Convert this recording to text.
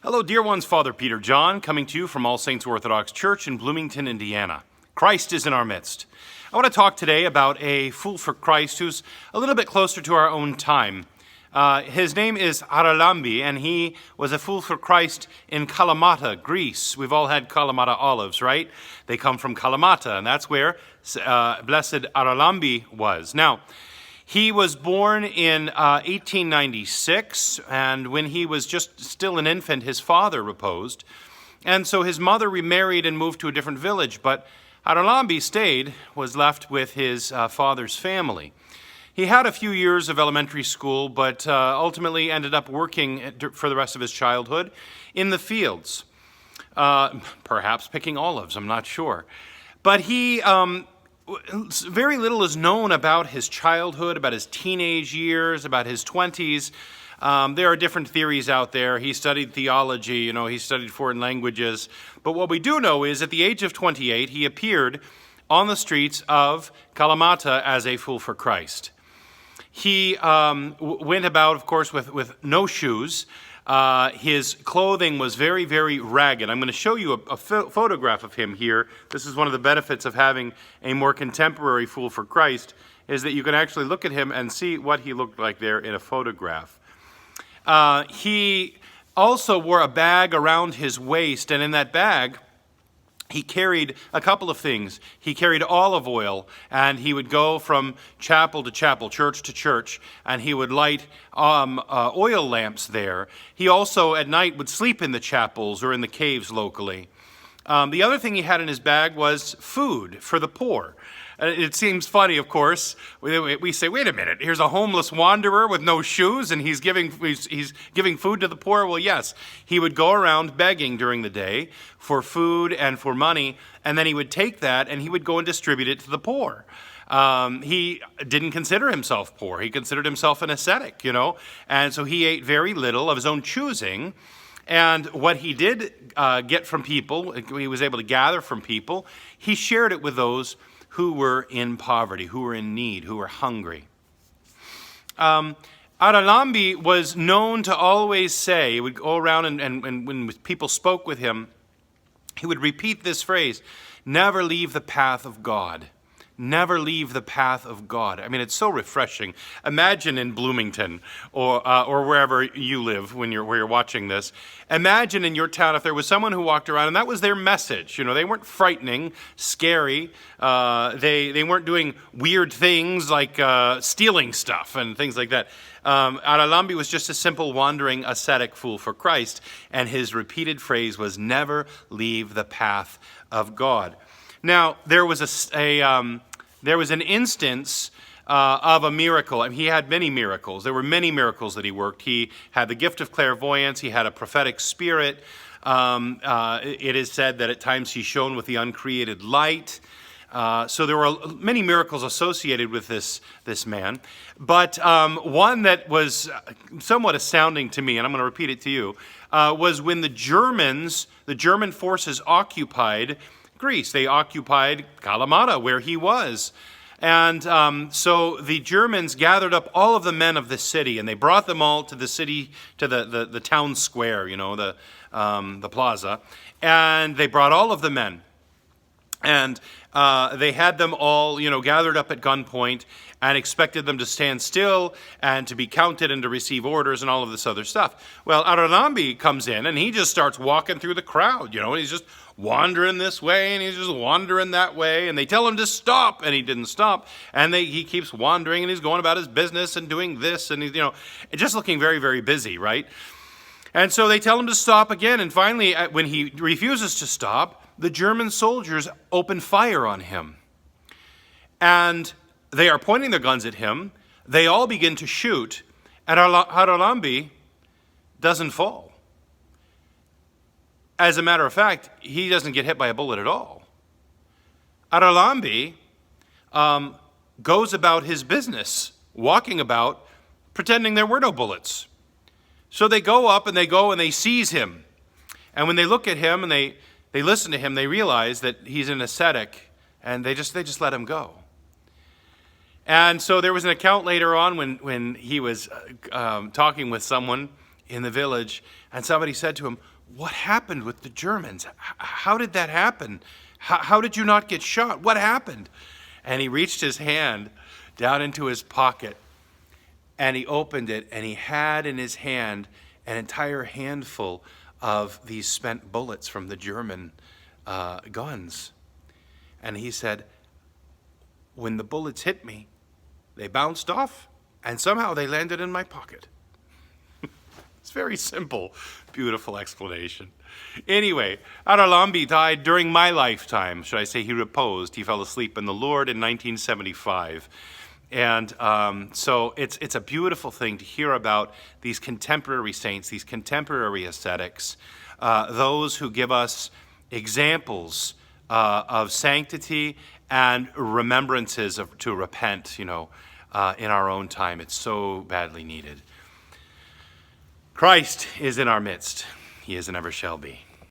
Hello, dear ones. Father Peter John, coming to you from All Saints Orthodox Church in Bloomington, Indiana. Christ is in our midst. I want to talk today about a fool for Christ who's a little bit closer to our own time. His name is Haralambi, and he was a fool for Christ in Kalamata, Greece. We've all had Kalamata olives, right? They come from Kalamata, and that's where blessed Haralambi was. Now, he was born in 1896, and when he was just still an infant, his father reposed. And so his mother remarried and moved to a different village, but Haralambi stayed, was left with his father's family. He had a few years of elementary school, but ultimately ended up working for the rest of his childhood in the fields, perhaps picking olives, I'm not sure. But he... very little is known about his childhood, about his teenage years, about his 20s. There are different theories out there. He studied theology, he studied foreign languages. But what we do know is at the age of 28, he appeared on the streets of Kalamata as a fool for Christ. He went about, of course, with no shoes. His clothing was very, very ragged. I'm going to show you a photograph of him here. This is one of the benefits of having a more contemporary fool for Christ, is that you can actually look at him and see what he looked like there in a photograph. He also wore a bag around his waist, and in that bag, he carried a couple of things. He carried olive oil, and he would go from chapel to chapel, church to church, and he would light oil lamps there. He also, at night, would sleep in the chapels or in the caves locally. The other thing he had in his bag was food for the poor. It seems funny, of course. We say, wait a minute, here's a homeless wanderer with no shoes, and he's giving food to the poor? Well, yes, he would go around begging during the day for food and for money, and then he would take that and he would go and distribute it to the poor. He didn't consider himself poor. He considered himself an ascetic, and so he ate very little of his own choosing. And what he did get from people, he was able to gather from people, he shared it with those who were in poverty, who were in need, who were hungry. Haralambi was known to always say, he would go around and when people spoke with him, he would repeat this phrase, never leave the path of God. Never leave the path of God. I mean, it's so refreshing. Imagine in Bloomington or wherever you live where you're watching this. Imagine in your town if there was someone who walked around and that was their message. They weren't frightening, scary. They weren't doing weird things like stealing stuff and things like that. Haralambi was just a simple wandering ascetic fool for Christ, and his repeated phrase was never leave the path of God. Now, there was an instance of a miracle. I mean, he had many miracles. There were many miracles that he worked. He had the gift of clairvoyance. He had a prophetic spirit. It is said that at times he shone with the uncreated light. So there were many miracles associated with this man. But one that was somewhat astounding to me, and I'm going to repeat it to you, was when the German forces occupied Greece. They occupied Kalamata, where he was. And so the Germans gathered up all of the men of the city, and they brought them all to the city, to the town square, the plaza. And they brought all of the men. And they had them all, gathered up at gunpoint and expected them to stand still and to be counted and to receive orders and all of this other stuff. Well, Haralambi comes in and he just starts walking through the crowd, he's just wandering this way and he's just wandering that way, and they tell him to stop and he didn't stop, and he keeps wandering and he's going about his business and doing this and he's, just looking very, very busy, right? And so they tell him to stop again, and finally, when he refuses to stop, the German soldiers open fire on him. And they are pointing their guns at him. They all begin to shoot, and Haralambi doesn't fall. As a matter of fact, he doesn't get hit by a bullet at all. Haralambi goes about his business, walking about, pretending there were no bullets. So they go up and they seize him. And when they look at him and they listen to him, they realize that he's an ascetic, and they just let him go. And so there was an account later on when he was talking with someone. in the village, and somebody said to him, "What happened with the Germans? How did that happen? How did you not get shot? What happened?" And he reached his hand down into his pocket, and he opened it, and he had in his hand an entire handful of these spent bullets from the German guns. And he said, "When the bullets hit me, they bounced off, and somehow they landed in my pocket." It's very simple, beautiful explanation. Anyway, Haralambi died during my lifetime. Should I say he reposed? He fell asleep in the Lord in 1975. And so it's a beautiful thing to hear about these contemporary saints, these contemporary ascetics, those who give us examples of sanctity and remembrances to repent, in our own time. It's so badly needed. Christ is in our midst. He is and ever shall be.